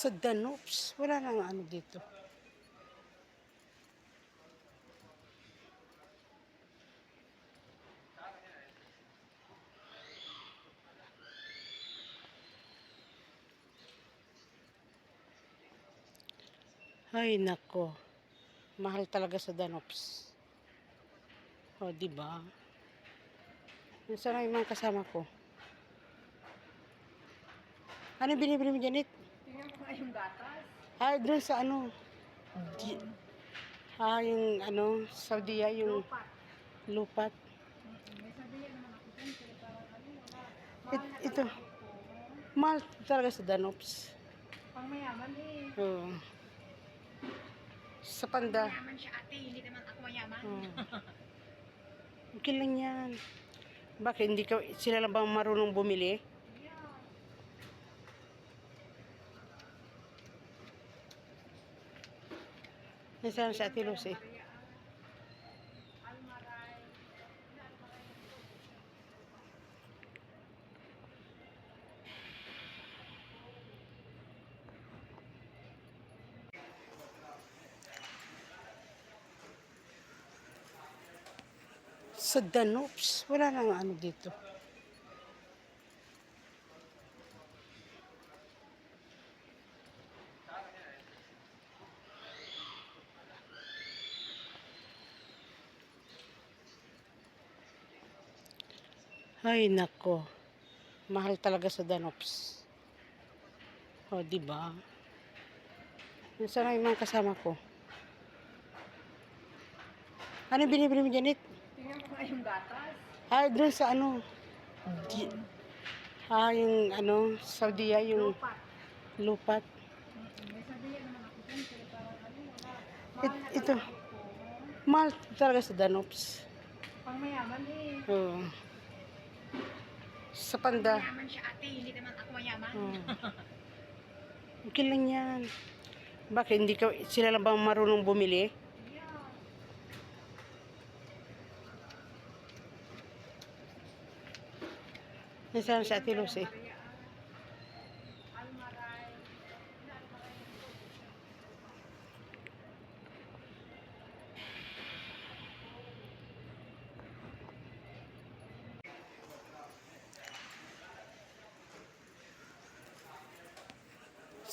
Sa Danops, wala nang ano dito. Ay nako, mahal talaga sa Danops. O, di ba? Nasaan ang mga kasama ko? Ano binibili mo, Janet? Tingnan ko nga yung gatas. Ay, doon sa ano? Di- yung ano, Saudiya, yung Lupat. lupat. May sabihin naman ako dun, pero parang ano, wala. Mahal na Ito, talaga ito. mahal talaga sa Danops. Pang mayaman eh. Oo. Sa Pang Panda. mayaman siya ate, hindi naman ako mayaman. Okay lang yan. Bakit hindi ka, sila lang bang marunong bumili? Yeah. Nasaan si Ate Lucy? Almaray. Sa Danops, wala nang ano dito. Ay nako, mahal talaga sa Danops. O, di ba? Nasaan ang mga kasama ko? Ano binibili mo, Janet? Tingnan ko nga yung gatas. Ay, doon sa ano? Di- yung ano, Saudiya, yung Lupat. lupat. May sabihin naman ako dun, pero parang ano, wala. Mahal na Ito, talaga ito. mahal talaga sa Danops. Pang mayaman eh. Oo. Sa Pang Panda. mayaman siya ate, hindi naman ako mayaman. Okay lang yan. Bakit hindi ka, sila lang bang marunong bumili? Yeah. Nasaan si Ate Lucy? Almaray.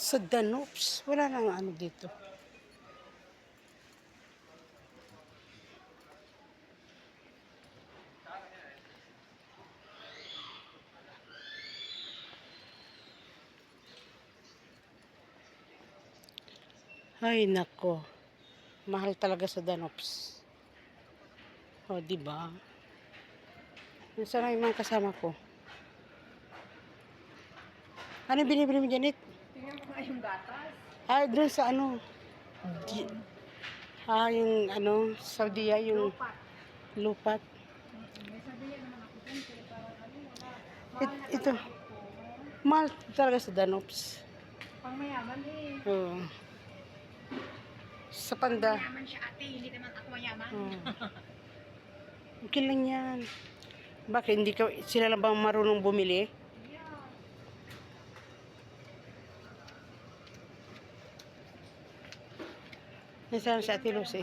Sa Danops, wala nang ano dito. Ay nako, mahal talaga sa Danops. O, di ba? Nasaan ang mga kasama ko? Ano binibili mo, Janet? Tingnan ko nga yung gatas. Ay, doon sa ano? Di- yung ano, Saudiya, yung Lupat. lupat. May sabihin naman ako dun, pero parang ano, wala. Mahal na Ito, talaga ito. mahal talaga sa Danops. Pang mayaman eh. Oo. Sa Pang Panda. mayaman siya ate, hindi naman ako mayaman. Okay lang yan. Bakit hindi ka, sila lang bang marunong bumili? Yeah. Nasaan si Ate Lucy?